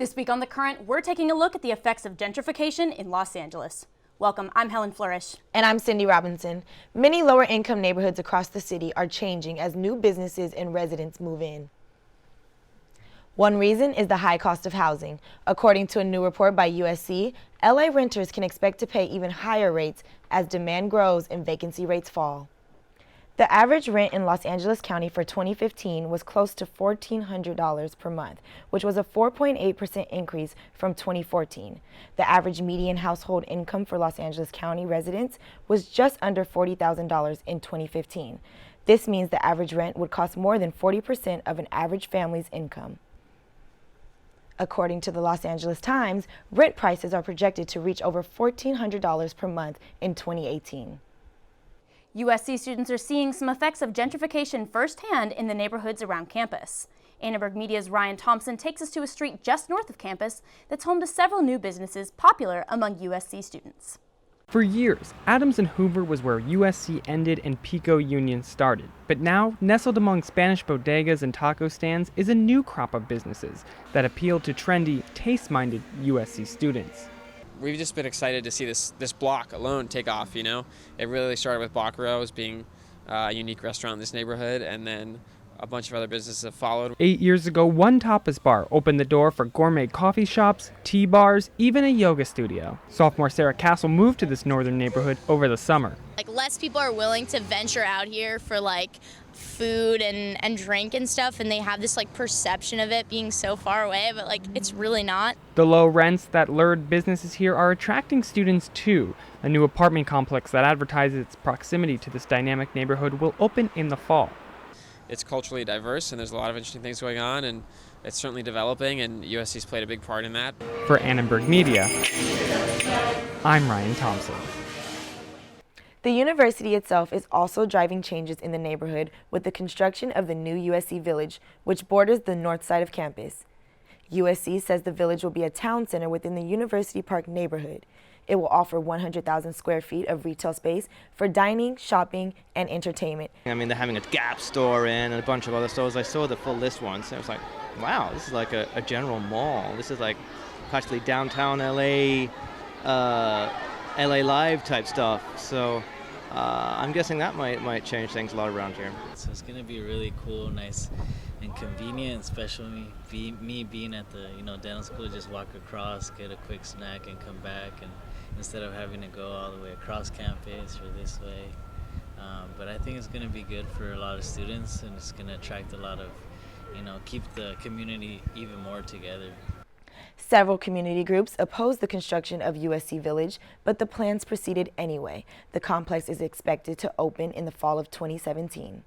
This week on The Current, we're taking a look at the effects of gentrification in Los Angeles. Welcome, I'm Helen Flourish. And I'm Cindy Robinson. Many lower-income neighborhoods across the city are changing as new businesses and residents move in. One reason is the high cost of housing. According to a new report by USC, LA renters can expect to pay even higher rates as demand grows and vacancy rates fall. The average rent in Los Angeles County for 2015 was close to $1,400 per month, which was a 4.8% increase from 2014. The average median household income for Los Angeles County residents was just under $40,000 in 2015. This means the average rent would cost more than 40% of an average family's income. According to the Los Angeles Times, rent prices are projected to reach over $1,400 per month in 2018. USC students are seeing some effects of gentrification firsthand in the neighborhoods around campus. Annenberg Media's Ryan Thompson takes us to a street just north of campus that's home to several new businesses popular among USC students. For years, Adams and Hoover was where USC ended and Pico Union started. But now, nestled among Spanish bodegas and taco stands is a new crop of businesses that appeal to trendy, taste-minded USC students. We've just been excited to see this block alone take off, you know. It really started with Block Row as being a unique restaurant in this neighborhood, and then a bunch of other businesses have followed. 8 years ago, one tapas bar opened the door for gourmet coffee shops, tea bars, even a yoga studio. Sophomore Sarah Castle moved to this northern neighborhood over the summer. Less people are willing to venture out here for food and drink and stuff, and they have this perception of it being so far away, but it's really not. The low rents that lured businesses here are attracting students too. A new apartment complex that advertises its proximity to this dynamic neighborhood will open in the fall. It's culturally diverse, and there's a lot of interesting things going on, and it's certainly developing, and USC's played a big part in that. For Annenberg Media, I'm Ryan Thompson. The university itself is also driving changes in the neighborhood with the construction of the new USC Village, which borders the north side of campus. USC says the village will be a town center within the University Park neighborhood. It will offer 100,000 square feet of retail space for dining, shopping, and entertainment. I mean, they're having a Gap store in and a bunch of other stores. I saw the full list once, and I was like, wow, this is like a general mall. This is like practically downtown LA, LA Live type stuff. So I'm guessing that might change things a lot around here. So it's going to be really cool, nice, and convenient, especially me being at the dental school. Just walk across, get a quick snack, and come back, and instead of having to go all the way across campus or this way. But I think it's going to be good for a lot of students, and it's going to attract a lot of, keep the community even more together. Several community groups opposed the construction of USC Village, but the plans proceeded anyway. The complex is expected to open in the fall of 2017.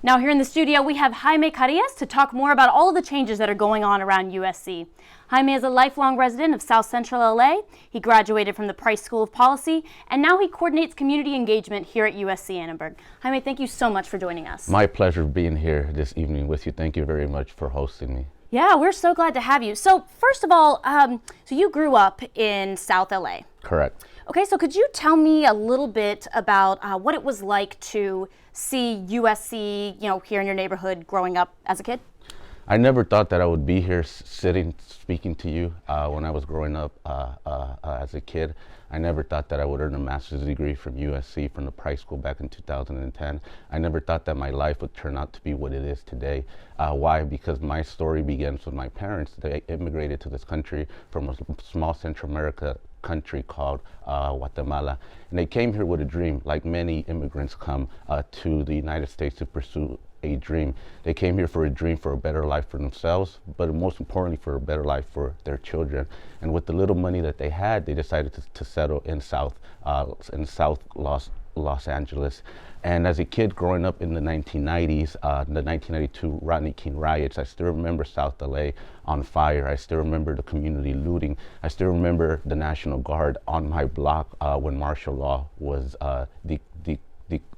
Now here in the studio, we have Jaime to talk more about all of the changes that are going on around USC. Jaime is a lifelong resident of South Central LA. He graduated from the Price School of Policy, and now he coordinates community engagement here at USC Annenberg. Jaime, thank you so much for joining us. My pleasure being here this evening with you. Thank you very much for hosting me. Yeah, we're so glad to have you. So first of all, so you grew up in South LA. Correct. Okay, so could you tell me a little bit about what it was like to see USC, here in your neighborhood growing up as a kid? I never thought that I would be here sitting, speaking to you when I was growing up as a kid. I never thought that I would earn a master's degree from USC, from the Price School back in 2010. I never thought that my life would turn out to be what it is today. Why? Because my story begins with my parents. They immigrated to this country from a small Central America country called Guatemala. And they came here with a dream, like many immigrants come to the United States to pursue a dream. They came here for a dream for a better life for themselves, but most importantly for a better life for their children. And with the little money that they had, they decided to settle in South Los Angeles. And as a kid growing up in the 1990s, the 1992 Rodney King riots, I still remember South LA on fire. I still remember the community looting. I still remember the National Guard on my block when martial law was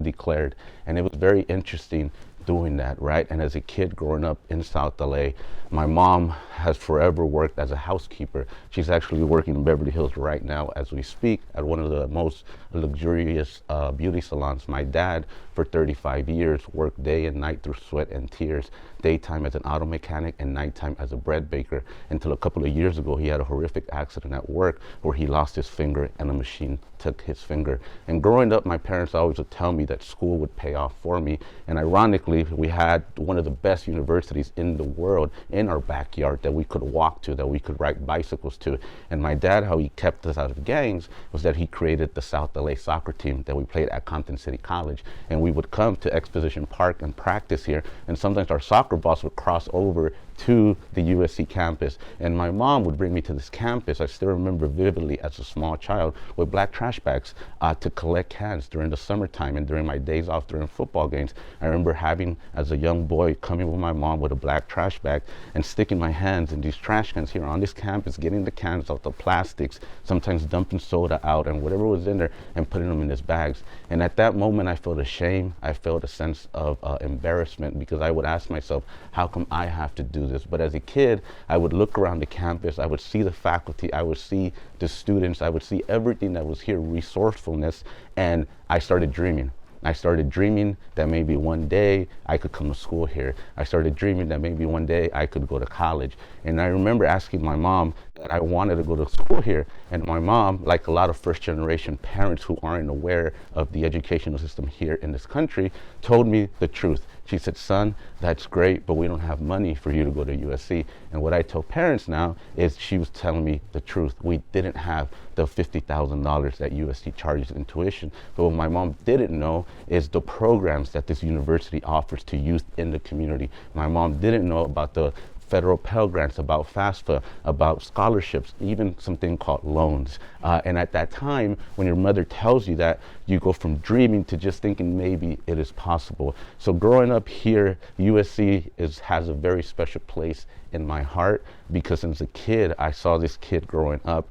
declared. And it was very interesting doing that, right? And as a kid growing up in South LA, my mom has forever worked as a housekeeper. She's actually working in Beverly Hills right now as we speak at one of the most luxurious beauty salons. My dad, for 35 years, worked day and night through sweat and tears, daytime as an auto mechanic and nighttime as a bread baker, until a couple of years ago he had a horrific accident at work where he lost his finger and a machine took his finger. And growing up, my parents always would tell me that school would pay off for me. And ironically, we had one of the best universities in the world in our backyard that we could walk to, that we could ride bicycles to. And my dad, how he kept us out of gangs was that he created the South LA soccer team that we played at Compton City College. And we would come to Exposition Park and practice here. And sometimes our soccer balls would cross over to the USC campus, and my mom would bring me to this campus. I still remember vividly as a small child with black trash bags to collect cans during the summertime and during my days off during football games. I remember having, as a young boy, coming with my mom with a black trash bag and sticking my hands in these trash cans here on this campus, getting the cans out the plastics, sometimes dumping soda out and whatever was in there and putting them in these bags. And at that moment I felt ashamed. I felt a sense of embarrassment, because I would ask myself, how come I have to do this? But as a kid, I would look around the campus, I would see the faculty, I would see the students, I would see everything that was here, resourcefulness, and I started dreaming. I started dreaming that maybe one day I could come to school here. I started dreaming that maybe one day I could go to college. And I remember asking my mom that I wanted to go to school here. And my mom, like a lot of first generation parents who aren't aware of the educational system here in this country, told me the truth. She said, son, that's great, but we don't have money for you to go to USC. And what I tell parents now is she was telling me the truth. We didn't have the $50,000 that USC charges in tuition. But what my mom didn't know is the programs that this university offers to youth in the community. My mom didn't know about the federal Pell Grants, about FAFSA, about scholarships, even something called loans. And at that time, when your mother tells you that, you go from dreaming to just thinking maybe it is possible. So growing up here, USC has a very special place in my heart, because as a kid, I saw this kid growing up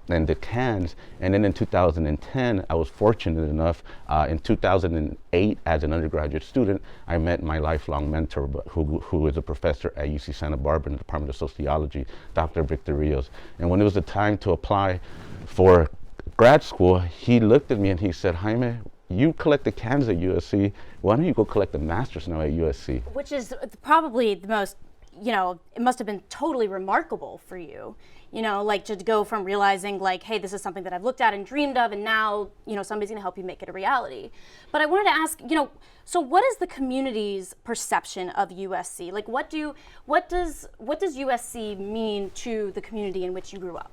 and the cans. And then in 2010, I was fortunate enough, in 2008, as an undergraduate student, I met my lifelong mentor, who is a professor at UC Santa Barbara in the Department of Sociology, Dr. Victor Rios. And when it was the time to apply for grad school, he looked at me and he said, Jaime, you collect the cans at USC, why don't you go collect the masters now at USC? Which is probably the most, it must have been totally remarkable for you, like to go from realizing like, hey, this is something that I've looked at and dreamed of, and now, somebody's gonna help you make it a reality. But I wanted to ask, so what is the community's perception of USC? Like, what does USC mean to the community in which you grew up?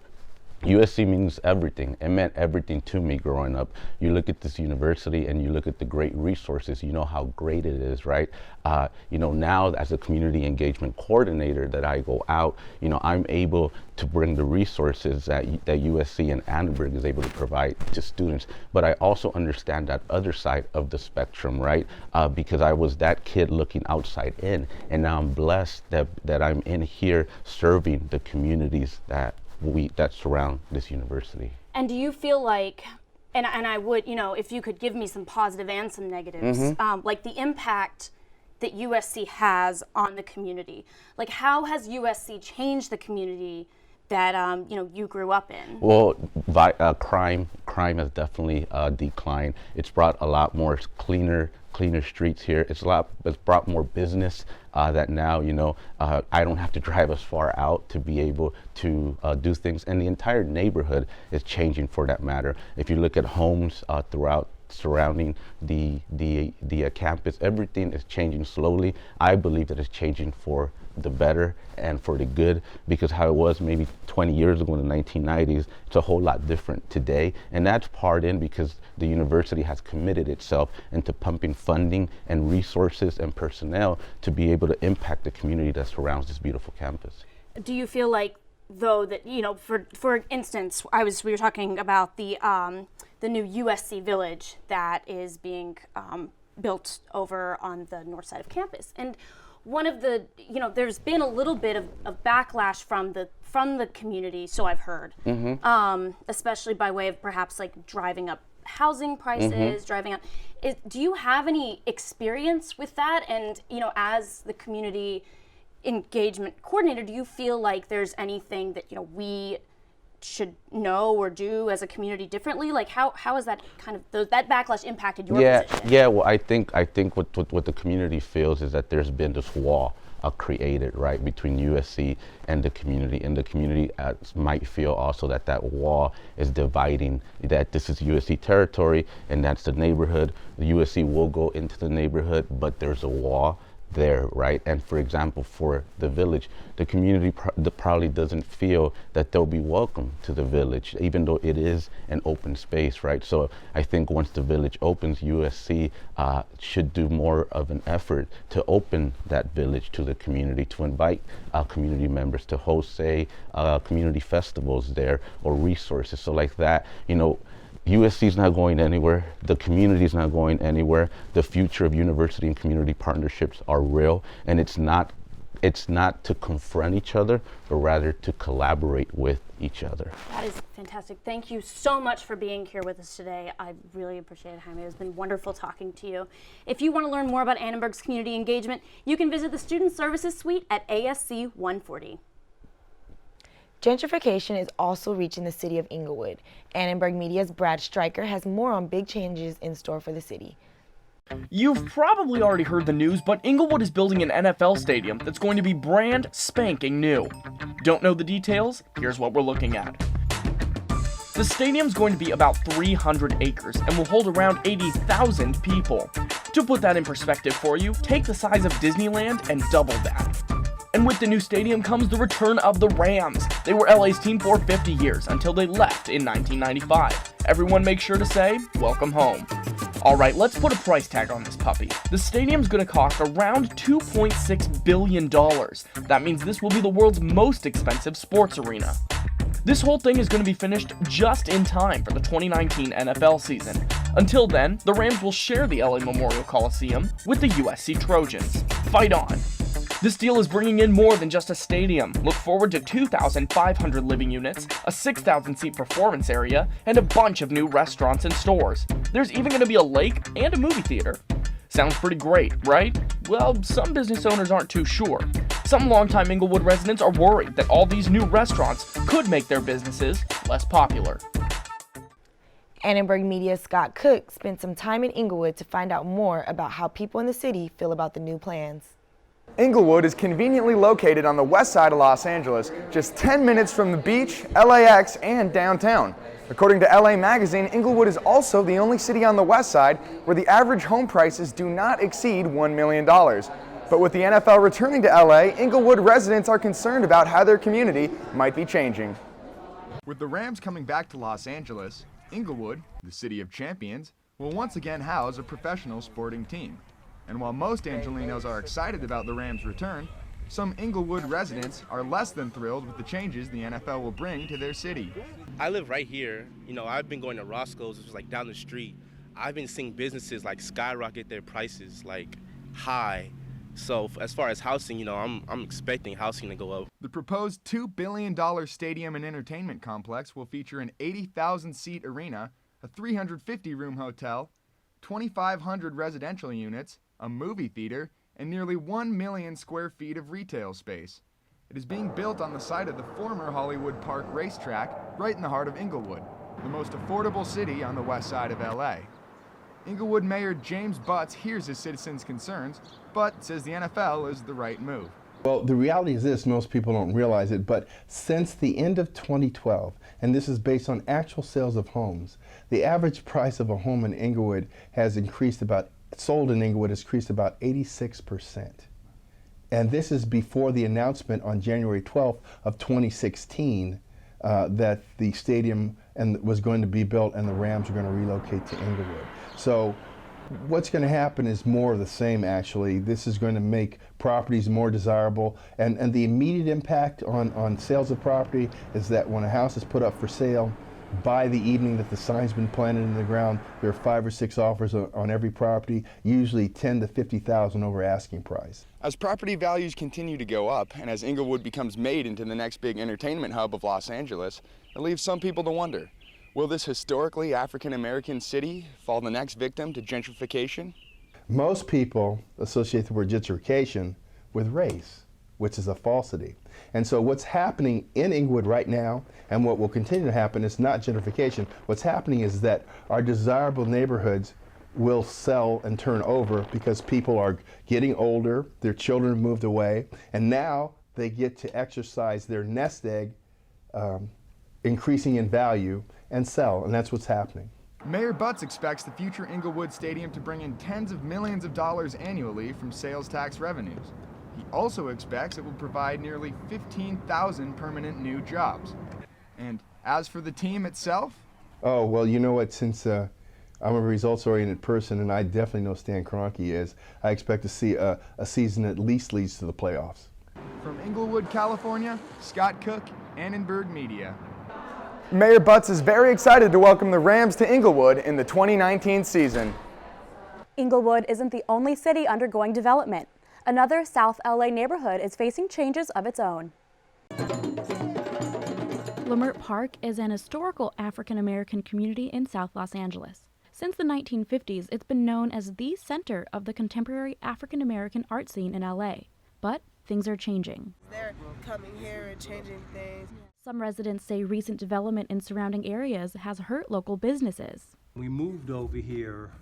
USC means everything. It meant everything to me growing up. You look at this university and you look at the great resources, you know how great it is, right? Now as a community engagement coordinator that I go out, I'm able to bring the resources that USC and Annenberg is able to provide to students. But I also understand that other side of the spectrum, right? Because I was that kid looking outside in, and now I'm blessed that I'm in here serving the communities that surround this university. And do you feel like, and I would, if you could give me some positive and some negatives, like the impact that USC has on the community, like how has USC changed the community that you grew up in? Well, crime has definitely declined. It's brought a lot more cleaner streets here. It's brought more business that now, I don't have to drive as far out to be able to do things. And the entire neighborhood is changing for that matter. If you look at homes throughout surrounding the campus, everything is changing slowly. I believe that it's changing for the better and for the good, because how it was maybe 20 years ago in the 1990s, it's a whole lot different today. And that's part in because the university has committed itself into pumping funding and resources and personnel to be able to impact the community that surrounds this beautiful campus. Do you feel like, though, that, for instance, we were talking about the new USC Village that is being built over on the north side of campus, and one of the, there's been a little bit of backlash from the community, so I've heard, especially by way of perhaps like driving up housing prices, driving out. Do you have any experience with that? And, you know, as the community engagement coordinator, do you feel like there's anything that, you know, we should know or do as a community differently? Like how has that kind of that backlash impacted your position? Yeah, well, I think what the community feels is that there's been this wall created, right, between USC and the community might feel also that that wall is dividing, that this is USC territory and that's the neighborhood. The USC will go into the neighborhood, but there's a wall there, right? And for example, for the Village, the community probably doesn't feel that they'll be welcome to the Village, even though it is an open space, right? So I think once the Village opens, USC should do more of an effort to open that Village to the community, to invite community members to host, say, community festivals there or resources. So like that, you know, USC's not going anywhere. The community's not going anywhere. The future of university and community partnerships are real, and it's not to confront each other, but rather to collaborate with each other. That is fantastic. Thank you so much for being here with us today. I really appreciate it, Jaime. It's been wonderful talking to you. If you want to learn more about Annenberg's community engagement, you can visit the Student Services Suite at ASC 140. Gentrification is also reaching the city of Inglewood. Annenberg Media's Brad Stryker has more on big changes in store for the city. You've probably already heard the news, but Inglewood is building an NFL stadium that's going to be brand spanking new. Don't know the details? Here's what we're looking at. The stadium's going to be about 300 acres and will hold around 80,000 people. To put that in perspective for you, take the size of Disneyland and double that. And with the new stadium comes the return of the Rams. They were LA's team for 50 years until they left in 1995. Everyone make sure to say, welcome home. Alright, let's put a price tag on this puppy. The stadium's gonna cost around $2.6 billion. That means this will be the world's most expensive sports arena. This whole thing is going to be finished just in time for the 2019 NFL season. Until then, the Rams will share the LA Memorial Coliseum with the USC Trojans. Fight on! This deal is bringing in more than just a stadium. Look forward to 2,500 living units, a 6,000-seat performance area, and a bunch of new restaurants and stores. There's even going to be a lake and a movie theater. Sounds pretty great, right? Well, some business owners aren't too sure. Some longtime Inglewood residents are worried that all these new restaurants could make their businesses less popular. Annenberg Media's Scott Cook spent some time in Inglewood to find out more about how people in the city feel about the new plans. Inglewood is conveniently located on the west side of Los Angeles, just 10 minutes from the beach, LAX, and downtown. According to LA Magazine, Inglewood is also the only city on the west side where the average home prices do not exceed $1 million. But with the NFL returning to LA, Inglewood residents are concerned about how their community might be changing. With the Rams coming back to Los Angeles, Inglewood, the city of champions, will once again house a professional sporting team. And while most Angelinos are excited about the Rams' return, some Inglewood residents are less than thrilled with the changes the NFL will bring to their city. I live right here. You know, I've been going to Roscoe's, which is like down the street. I've been seeing businesses like skyrocket their prices like high. So as far as housing, you know, I'm expecting housing to go up. The proposed $2 billion stadium and entertainment complex will feature an 80,000-seat arena, a 350-room hotel, 2,500 residential units, a movie theater, and nearly 1 million square feet of retail space. It is being built on the site of the former Hollywood Park racetrack, right in the heart of Inglewood, the most affordable city on the west side of LA. Inglewood Mayor James Butts hears his citizens' concerns, but says the NFL is the right move. Well, the reality is this, most people don't realize it, but since the end of 2012, and this is based on actual sales of homes, the average price of a home in Inglewood has increased sold in Inglewood has increased about 86%. And this is before the announcement on January 12th of 2016 that the stadium was going to be built and the Rams were going to relocate to Inglewood. So what's going to happen is more of the same, actually. This is going to make properties more desirable, and the immediate impact on sales of property is that when a house is put up for sale, by the evening that the sign's been planted in the ground, there are 5 or 6 offers on every property, usually $10,000 to $50,000 over asking price. As property values continue to go up, and as Inglewood becomes made into the next big entertainment hub of Los Angeles, it leaves some people to wonder, Will this historically African-American city fall the next victim to gentrification? Most people associate the word gentrification with race, which is a falsity. And so what's happening in Inglewood right now, and what will continue to happen, is not gentrification. What's happening is that our desirable neighborhoods will sell and turn over because people are getting older, their children have moved away, and now they get to exercise their nest egg, increasing in value, and sell, and that's what's happening. Mayor Butts expects the future Inglewood Stadium to bring in tens of millions of dollars annually from sales tax revenues. He also expects it will provide nearly 15,000 permanent new jobs. And as for the team itself? Oh, well, you know what, since I'm a results-oriented person, and I definitely know Stan Kroenke is, I expect to see a season that at least leads to the playoffs. From Inglewood, California, Scott Cook, Annenberg Media. Mayor Butts is very excited to welcome the Rams to Inglewood in the 2019 season. Inglewood isn't the only city undergoing development. Another South LA neighborhood is facing changes of its own. Leimert Park is an historical African-American community in South Los Angeles. Since the 1950s, it's been known as the center of the contemporary African-American art scene in LA. But things are changing. They're coming here and changing things. Some residents say recent development in surrounding areas has hurt local businesses. We moved over here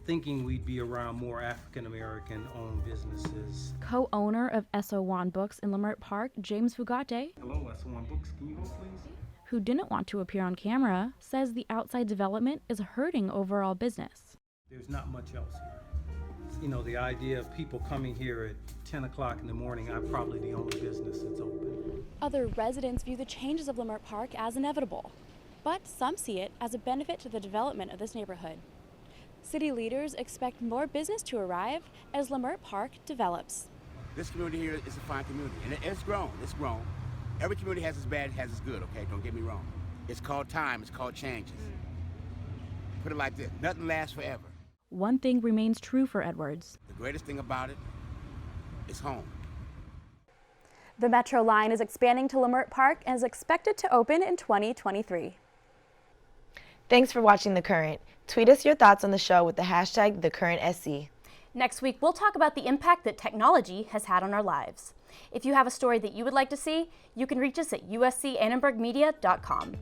thinking we'd be around more African-American owned businesses. Co-owner of SO1 Books in Leimert Park, James Fugate, Hello, SO1 Books, can you hold please? who didn't want to appear on camera, says the outside development is hurting overall business. There's not much else here. You know, the idea of people coming here at 10 o'clock in the morning, I'm probably the only business that's open. Other residents view the changes of Leimert Park as inevitable, but some see it as a benefit to the development of this neighborhood. City leaders expect more business to arrive as Leimert Park develops. This community here is a fine community, and it's grown. It's grown. Every community has its bad, has its good, okay? Don't get me wrong. It's called time. It's called changes. Put it like this. Nothing lasts forever. One thing remains true for Edwards. The greatest thing about it is home. The Metro line is expanding to Leimert Park and is expected to open in 2023. Thanks for watching The Current. Tweet us your thoughts on the show with the hashtag TheCurrentSC. Next week, we'll talk about the impact that technology has had on our lives. If you have a story that you would like to see, you can reach us at uscannenbergmedia.com.